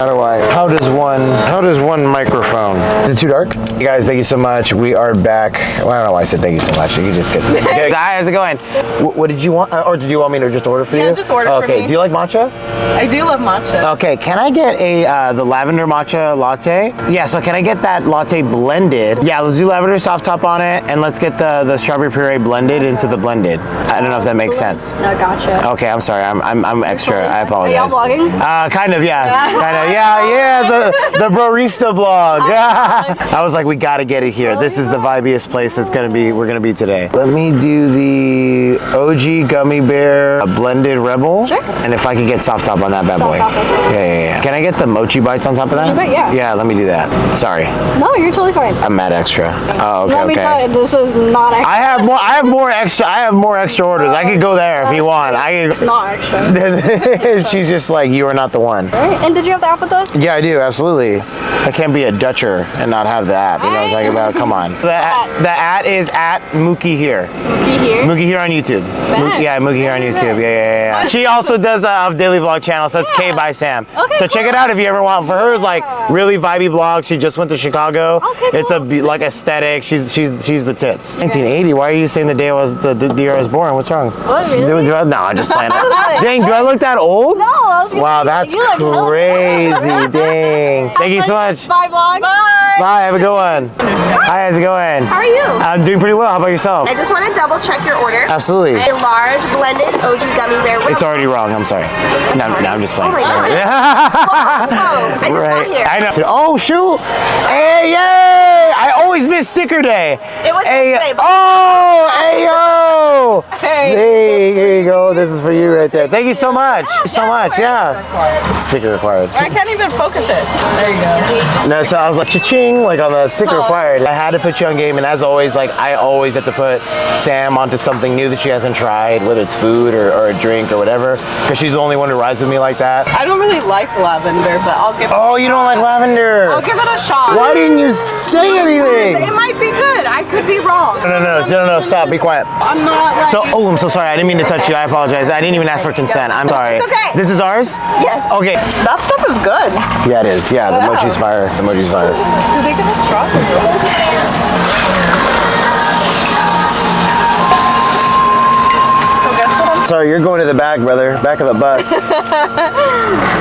How does one microphone? Is it too dark? You guys, thank you so much. We are back. Well, I don't know why I said thank you so much. You can just get Hi, how's it going? What did you want? Or did you want me to just order for you? Yeah, just order for me. Okay, do you like matcha? I do love matcha. Okay, can I get the lavender matcha latte? Yeah, so can I get that latte blended? Yeah, let's do lavender soft top on it, and let's get the strawberry puree blended into the blended. I don't know if that makes sense. No, gotcha. Okay, I'm sorry. I'm extra. I apologize. Are y'all vlogging? Kind of, yeah. Kind of, yeah. The Brorista blog. I was like, we gotta get it here. This is the vibiest place we're gonna be today. Let me do the OG gummy bear blended rebel. Sure. And if I could get soft top on that bad boy. Yeah. Can I get the mochi bites on top of that? Mochi bite, yeah. Yeah, let me do that. Sorry. No, you're totally fine. I'm mad extra. Oh, okay. Let me tell you, this is not extra. I have more extra orders. I could go there if you want. It's not extra. She's just like, you are not the one. All right. And did you have the app with us? Yeah, I do, absolutely. I can't be a Dutcher and not have the app. You know what I'm talking about? Come on. The at is at Mookie here. Mookie here? Mookie here on YouTube. Mookie here on YouTube. Yeah. She also does a daily vlog channel, so it's K by Sam. Okay, so check it out if you ever want. For her, like really vibey vlog. She just went to Chicago. Okay, it's like aesthetic. She's the tits. 1980. Why are you saying the year I was born? What's wrong? What, really? No, I'm just playing. Dang, do I look that old? No, I was Wow, that's crazy. Dang. Thank you so much. Bye, vlog. Bye, have a good one. Hi, how's it going? How are you? I'm doing pretty well. How about yourself? I just want to double check your order. Absolutely. A large blended OG gummy bear. It's already wrong. I'm sorry. No, I'm just playing. Oh my God. Whoa. I just got here. I know. Oh, shoot. Hey, yay. I always miss sticker day. It was yesterday. Hey, yo. Hey, here you go. This is for you right there. Thank you so much. Yeah. Sticker required. I can't even focus it. There you go. No, so I was like, cha-ching, like on the sticker required. I had to put you on game, and as always, like I always have to put Sam onto something new that she hasn't tried, whether it's food or a drink or whatever, because she's the only one who rides with me like that. I don't really like lavender, but I'll give it Oh, you don't like lavender? I'll give it a shot. Why didn't you say anything? It might be good. I could be wrong. No, stop, be quiet. I'm not like... I'm so sorry. I didn't mean to touch you. I apologize. I didn't even ask for consent. I'm sorry. It's okay. This is ours? Yes. Okay. That stuff is good. Yeah, it is. Yeah, the mochi's fire. The mochi's fire. Do they give us straws? Sorry, you're going to the back, brother. Back of the bus.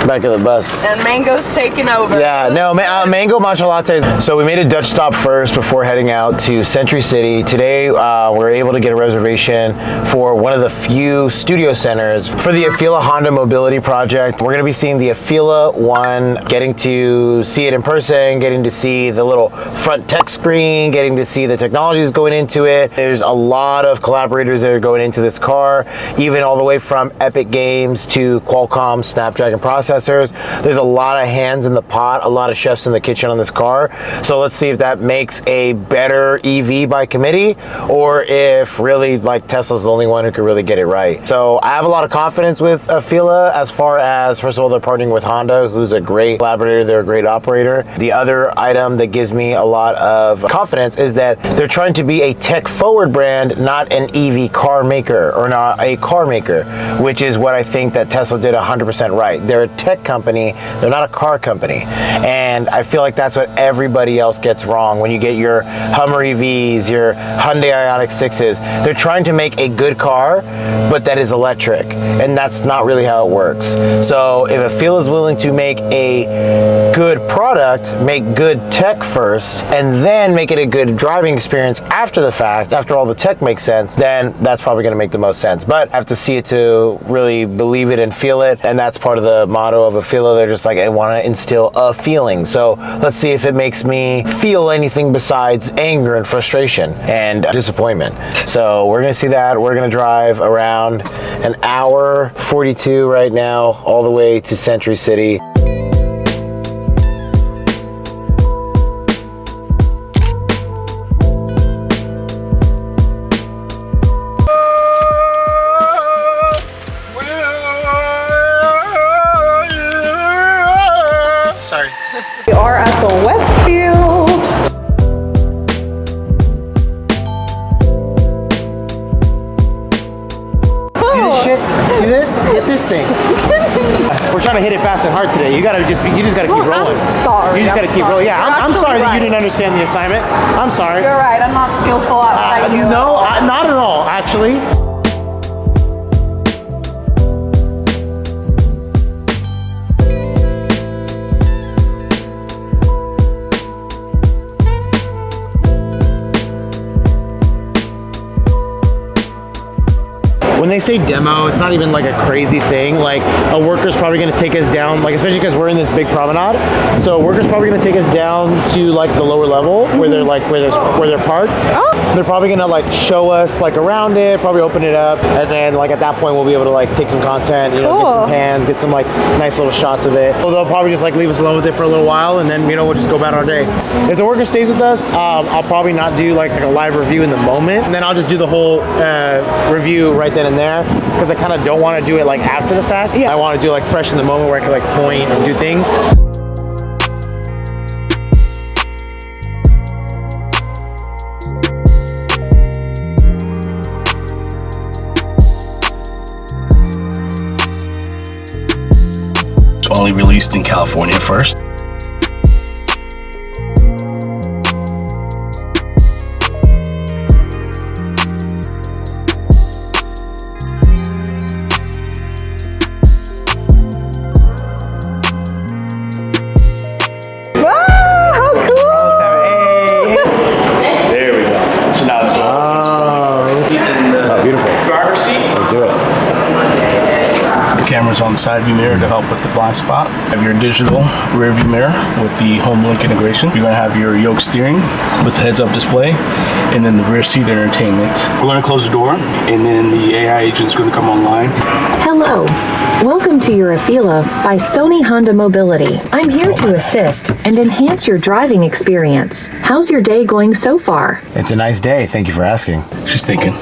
Back of the bus. And mango's taking over. Yeah, no, mango matcha lattes. So we made a Dutch stop first before heading out to Century City. Today, we're able to get a reservation for one of the few studio centers for the AFEELA Honda Mobility project. We're gonna be seeing the AFEELA 1, getting to see it in person, getting to see the little front tech screen, getting to see the technologies going into it. There's a lot of collaborators that are going into this car, even all the way from Epic Games to Qualcomm Snapdragon processors. There's a lot of hands in the pot, a lot of chefs in the kitchen on this car. So let's see if that makes a better EV by committee, or if really like Tesla's the only one who could really get it right. So I have a lot of confidence with AFEELA as far as, first of all, they're partnering with Honda, who's a great collaborator, they're a great operator. The other item that gives me a lot of confidence is that they're trying to be a tech forward brand, not an EV car maker, or not a car maker, which is what I think that Tesla did 100% right. They're a tech company, they're not a car company. And I feel like that's what everybody else gets wrong. When you get your Hummer EVs, your Hyundai Ioniq 6s, they're trying to make a good car, but that is electric. And that's not really how it works. So if AFEELA is willing to make a good product, make good tech first, and then make it a good driving experience after the fact, after all the tech makes sense, then that's probably gonna make the most sense. But I have to see it to really believe it and feel it, and that's part of the motto of AFEELA. They're just like, I want to instill a feeling. So let's see if it makes me feel anything besides anger and frustration and disappointment. So we're gonna see that. We're gonna drive around an hour 42 right now, all the way to Century City. Sorry. We are at the Westfield. See this shit? See this? Get this thing. We're trying gotta hit it fast and hard today. You just gotta keep rolling. I'm sorry. You just gotta keep rolling. Yeah, You're I'm sorry actually that you right. didn't understand the assignment. I'm sorry. You're right. I'm not skillful at what I do. No, not at all, actually. When they say demo, it's not even like a crazy thing. Like a worker's probably gonna take us down, like especially because we're in this big promenade. So a worker's probably gonna take us down to like the lower level where they're like where they're parked. Oh. They're probably gonna like show us like around it, probably open it up, and then like at that point we'll be able to like take some content, you know, get Cool. some pans, get some like nice little shots of it. So they'll probably just like leave us alone with it for a little while, and then we'll just go about our day. If the worker stays with us, I'll probably not do like a live review in the moment, and then I'll just do the whole review right then and there, because I kind of don't want to do it like after the fact. Yeah. I want to do like fresh in the moment where I can like point and do things. It's only released in California first. How cool! There we go. So now the Oh, beautiful. driver's seat. Let's do it. The camera's on the side view mirror to help with the blind spot. You have your digital rear view mirror with the home link integration. You're gonna have your yoke steering with the heads up display, and then the rear seat entertainment. We're gonna close the door, and then the AI agent's gonna come online. Hello. Welcome to your AFEELA by Sony Honda Mobility. I'm here to assist and enhance your driving experience. How's your day going so far? It's a nice day. Thank you for asking. She's thinking,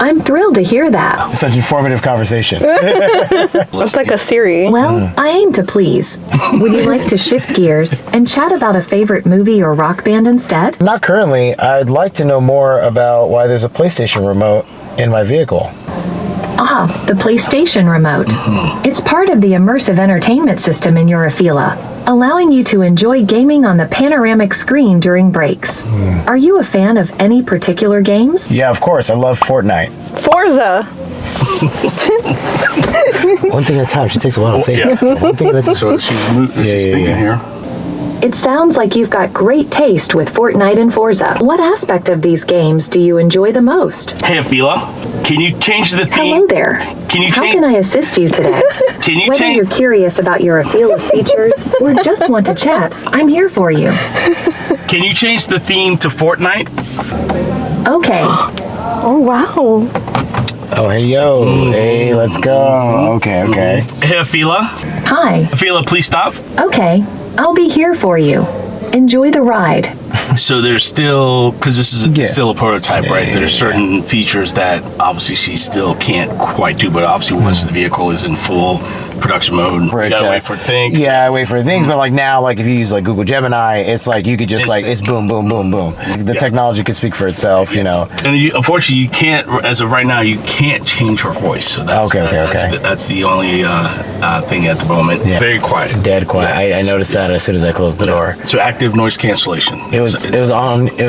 I'm thrilled to hear that. Such informative conversation. It's like a Siri. Well, I aim to please. Would you like to shift gears and chat about a favorite movie or rock band instead? Not currently. I'd like to know more about why there's a PlayStation remote in my vehicle. Ah, the PlayStation remote. It's part of the immersive entertainment system in your AFEELA, allowing you to enjoy gaming on the panoramic screen during breaks. Are you a fan of any particular games? Yeah, of course. I love Fortnite. Forza. One thing at a time. She takes a while to think. yeah. One thing at a time. So she's thinking here. It sounds like you've got great taste with Fortnite and Forza. What aspect of these games do you enjoy the most? Hey, Aféela, can you change the theme? Hello there. Can you How change? can I assist you today? Can you Whether change? you're curious about your AFEELA's features or just want to chat, I'm here for you. Can you change the theme to Fortnite? Okay. Oh, wow. Oh, hey, yo. Hey, let's go. Okay, okay. Hey, Aféela. Hi. Aféela, please stop. Okay. I'll be here for you. Enjoy the ride. So there's still, because this is still a prototype, right? There's certain features that obviously she still can't quite do, but obviously once the vehicle is in full production mode, you gotta wait for it to think. Yeah, I wait for things, but like now, like if you use like Google Gemini, it's like you could just it's boom, boom, boom, boom. The technology could speak for itself, you know. And unfortunately, you can't, as of right now, you can't change her voice. So that's that's the only thing at the moment. Yeah. Very quiet. Dead quiet. I noticed that as soon as I closed the door. So active noise cancellation. It was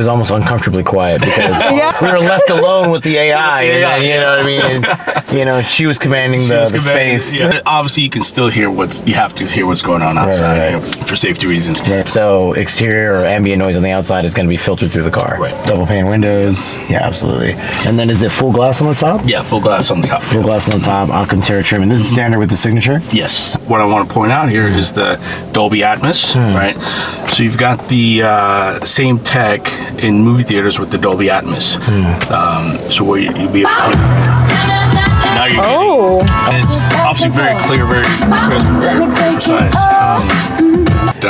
almost uncomfortably quiet because we were left alone with the AI, and then, you know what I mean? And, you know, she was commanding the space. Yeah. Obviously, you can still hear you have to hear what's going on outside, Right. You know, for safety reasons. Right. So exterior or ambient noise on the outside is going to be filtered through the car. Right. Double pane windows. Yeah, absolutely. And then is it full glass on the top? Yeah, full glass on the top. Full glass on the top, Alcantara trim. And this is standard with the signature? Yes. What I want to point out here is the Dolby Atmos, right? So you've got the same tech in movie theaters with the Dolby Atmos. So where you'll be able to now you're getting, and it's obviously very clear, very crisp, very precise.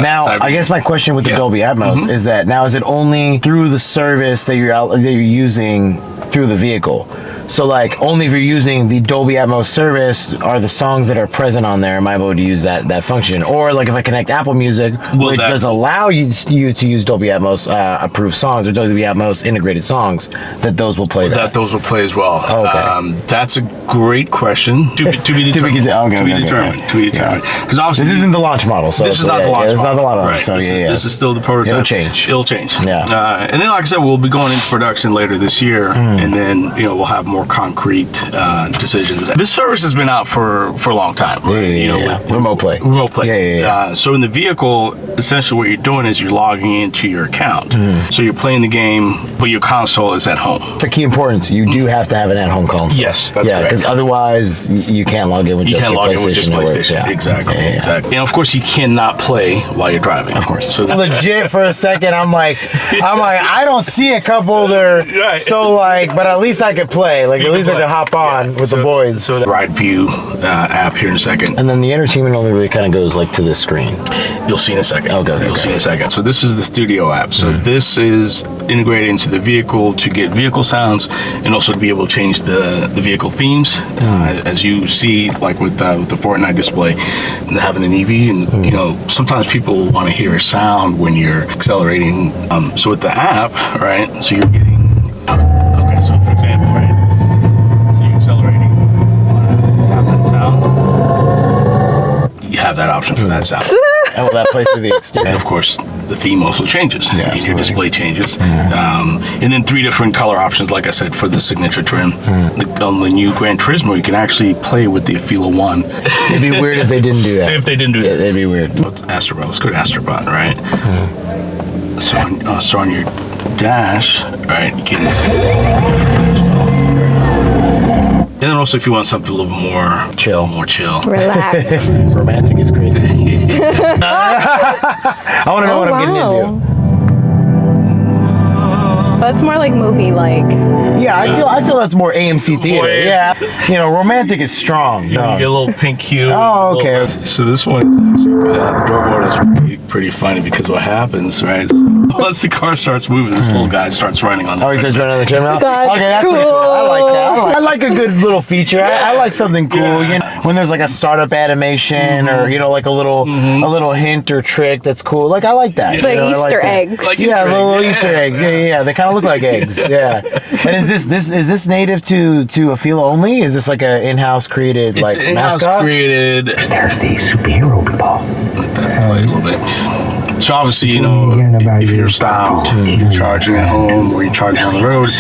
Now, I guess my question with the Dolby Atmos is that now is it only through the service that you're using through the vehicle? So like only if you're using the Dolby Atmos service are the songs that are present on there, am I able to use that function? Or like if I connect Apple Music, which does allow you to use Dolby Atmos approved songs or Dolby Atmos integrated songs, that those will play that those will play as well. Okay. That's a great question. To be determined. Because obviously this isn't the launch model. So this is not the launch model. It's not the launch model. So this is still the prototype. It'll change. It'll change. Yeah. And then like I said, we'll be going into production later this year, and then we'll have more concrete decisions. This service has been out for a long time. Right? Remote play. So in the vehicle, essentially what you're doing is you're logging into your account. So you're playing the game, but your console is at home. It's a key importance. You do have to have an at-home console. Yes, that's correct. Because otherwise you can't log in with just PlayStation. Yeah. Exactly. And of course you cannot play while you're driving. Of course. So legit for a second, I'm like, I don't see a cup holder. Right. So like, but at least I could play. Like at least I could hop on with the boys. So the Ride View app here in a second. And then the entertainment only really kind of goes like to this screen. You'll see in a second. Okay. You'll see in a second. So this is the studio app. So this is integrated into the vehicle to get vehicle sounds and also to be able to change the vehicle themes. As you see, like with the Fortnite display, and having an EV, and sometimes people want to hear a sound when you're accelerating. So with the app, right? So you're getting. Okay, so for example, right? So you're accelerating. Have that sound. You have that option for that sound. And will that play through the exterior? And of course, the theme also changes. Yeah, your display changes. And then 3 different color options, like I said, for the signature trim. On the new Gran Turismo, you can actually play with the AFEELA 1. It'd be weird if they didn't do that. It'd be weird. Let's Astrobot. Let's go to Astrobot, right? So on your dash, right, you can and then also if you want something a little more chill. Relax. Romantic is crazy. I want to know what I'm getting into. That's more like movie-like. Yeah, I feel that's more AMC theater. Yeah, romantic is strong. You get a little pink hue. Oh, okay. So this one is actually the door mode is pretty funny because what happens, right? So once the car starts moving, this little guy starts running on. He starts running on the trim. That's cool. Pretty cool. I like that. I like a good little feature. I like something cool. When there's like a startup animation or like a little hint or trick that's cool. Like I like that. Like Easter eggs. Little Easter eggs. Yeah. They kind of look like eggs. Yeah. And is this native to AFEELA only? Is this like an in-house created like mascot? It's created. There's the superhero people. Let that play a little bit. So obviously, if you're stopped, you're charging at home or you're charging on the road,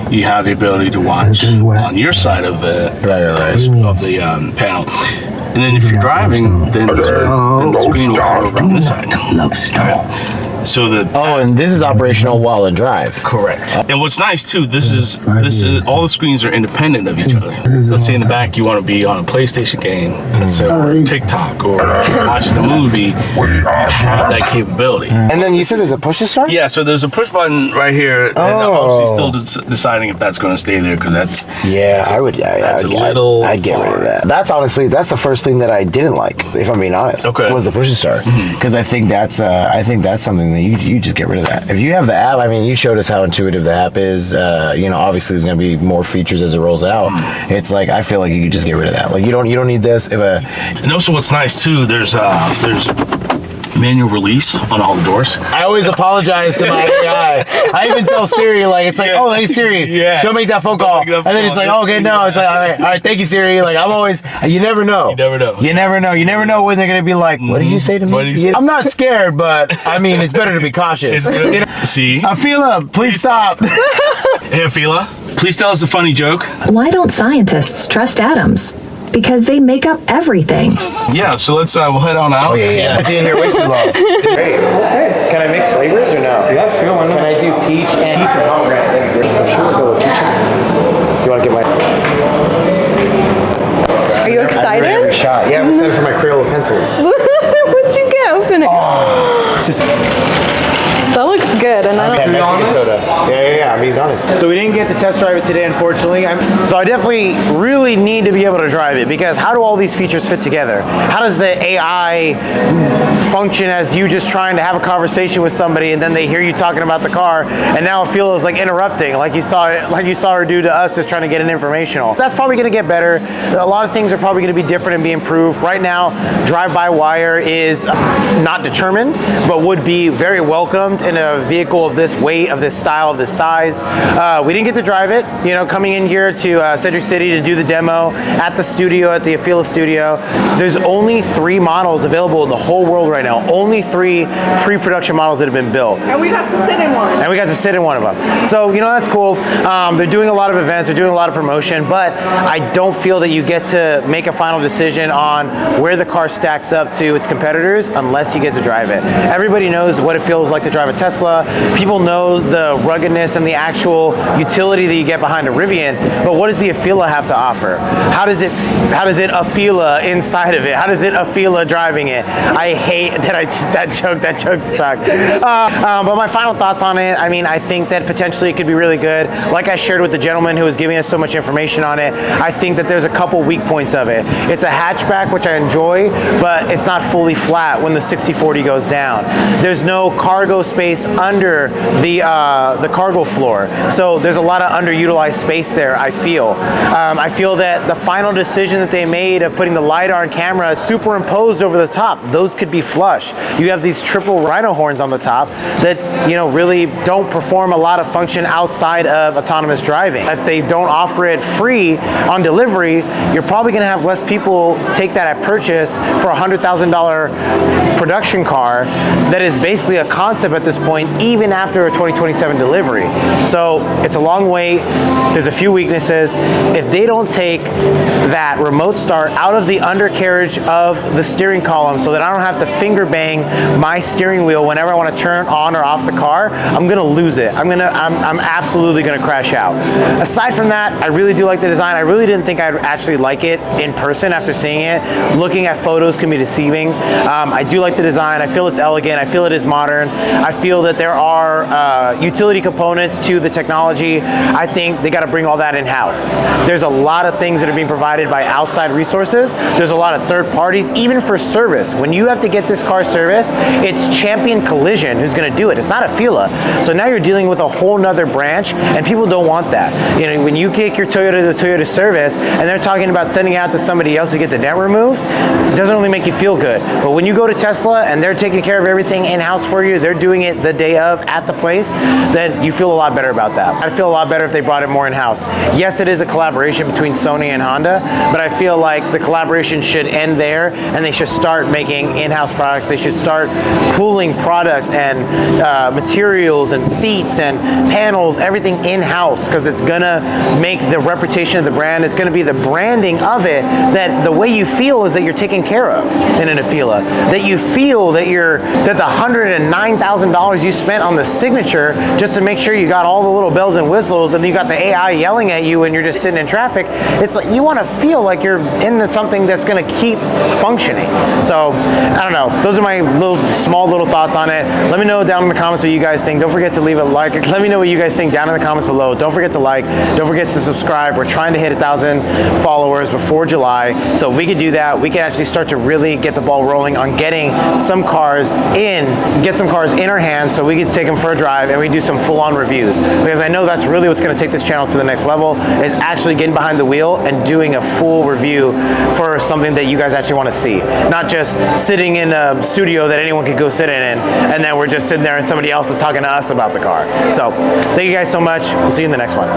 you have the ability to watch on your side of the panel. And then if you're driving, then the screen will come over on this side. So and this is operational while in drive. Correct. And what's nice too, this is all the screens are independent of each other. Let's say in the back you want to be on a PlayStation game, or TikTok, or watching a movie, you have that capability. And then you said there's a push to start? Yeah, so there's a push button right here, and I'm obviously still deciding if that's going to stay there because that's I'd get rid of that. That's honestly the first thing that I didn't like, if I'm being honest. Okay. Was the push to start because I think that's something that you just get rid of that. If you have the app, I mean, you showed us how intuitive the app is. Obviously there's going to be more features as it rolls out. It's like I feel like you could just get rid of that. Like you don't need this. And also, what's nice too, there's manual release on all the doors. I always apologize to my AI. I even tell Siri, like, it's like, oh, hey Siri, don't make that phone call. And then it's like, oh, okay, no. It's like, all right, thank you, Siri. Like, I'm always, you never know. You never know when they're gonna be like, what did you say to me? I'm not scared, but I mean, it's better to be cautious. See? AFEELA, please stop. Hey, AFEELA, please tell us a funny joke. Why don't scientists trust atoms? Because they make up everything. Yeah, so let's we'll head on out. Oh yeah. I've been in here way too long. Great. Can I mix flavors or no? Yeah, sure. Why not? Can I do peach and pomegranate? That'd be great. Sure, go with peach. Do you want to get my? Are you excited? Every shot. Yeah, I'm excited for my Crayola pencils. What'd you get? Open it. Oh, it's just. That looks good, and I don't. Yeah, Mexican soda. Yeah, I'm being honest. So we didn't get to test drive it today, unfortunately. So I definitely really need to be able to drive it, because how do all these features fit together? How does the AI function as you just trying to have a conversation with somebody, and then they hear you talking about the car, and now AFEELA is like interrupting, like you saw her do to us, just trying to get an informational. That's probably going to get better. A lot of things are probably going to be different and be improved. Right now, drive-by-wire is not determined, but would be very welcomed in a vehicle of this weight, of this style, of this size. We didn't get to drive it. You know, coming in here to Century City to do the demo at the studio, at the AFEELA studio, there's only 3 models available in the whole world right now. Only 3 pre-production models that have been built. And we got to sit in one. And we got to sit in one of them. So, you know, that's cool. They're doing a lot of events, they're doing a lot of promotion, but I don't feel that you get to make a final decision on where the car stacks up to its competitors unless you get to drive it. Everybody knows what it feels like to drive a Tesla. People know the ruggedness and the actual utility that you get behind a Rivian, but what does the AFEELA have to offer? How does it AFEELA inside of it? How does it AFEELA driving it? I hate that joke sucked. But my final thoughts on it, I mean, I think that potentially it could be really good. Like I shared with the gentleman who was giving us so much information on it, I think that there's a couple weak points of it. It's a hatchback, which I enjoy, but it's not fully flat when the 60/40 goes down. There's no cargo space under the cargo floor, so there's a lot of underutilized space there, I feel. I feel that the final decision that they made of putting the LiDAR and camera superimposed over the top, those could be flush. You have these triple rhino horns on the top that, you know, really don't perform a lot of function outside of autonomous driving. If they don't offer it free on delivery, you're probably going to have less people take that at purchase for a $100,000 production car that is basically a concept at this point, even after a 2027 delivery. So it's a long wait. There's a few weaknesses. If they don't take that remote start out of the undercarriage of the steering column so that I don't have to finger bang my steering wheel whenever I want to turn on or off the car, I'm gonna lose it. I'm absolutely gonna crash out. Aside from that, I really do like the design. I really didn't think I'd actually like it in person after seeing it. Looking at photos can be deceiving. I do like the design. I feel it's elegant. I feel it is modern. I feel that there are utility components to the technology. I think they got to bring all that in-house. There's a lot of things that are being provided by outside resources. There's a lot of third parties, even for service. When you have to get this car serviced, it's Champion Collision who's going to do it. It's not AFEELA. So now you're dealing with a whole nother branch, and people don't want that. You know, when you take your Toyota to Toyota service, and they're talking about sending it out to somebody else to get the dent removed, it doesn't really make you feel good. But when you go to Tesla and they're taking care of everything in-house for you, they're doing it the day of at the place, then you feel a lot better about that. I'd feel a lot better if they brought it more in-house. Yes, it is a collaboration between Sony and Honda, but I feel like the collaboration should end there, and they should start making in-house products. They should start pooling products and materials and seats and panels, everything in-house, because it's gonna make the reputation of the brand, it's gonna be the branding of it, that the way you feel is that you're taken care of in an AFEELA, that you feel that the $109,000 you spent on the signature just to make sure you got all the little bells and whistles, and you got the AI yelling at you when you're just sitting in traffic. It's like you want to feel like you're into something that's going to keep functioning. So I don't know, those are my small little thoughts on it. Let me know down in the comments what you guys think. Don't forget to leave a like. Let me know what you guys think down in the comments below. Don't forget to like, don't forget to subscribe. We're trying to hit 1,000 followers before July, so if we could do that, we can actually start to really get the ball rolling on getting some cars in our hands, so we can take them for a drive and we do some full-on reviews, because I know that's really what's going to take this channel to the next level, is actually getting behind the wheel and doing a full review for something that you guys actually want to see, not just sitting in a studio that anyone could go sit in, and then we're just sitting there and somebody else is talking to us about the car. So thank you guys so much. We'll see you in the next one.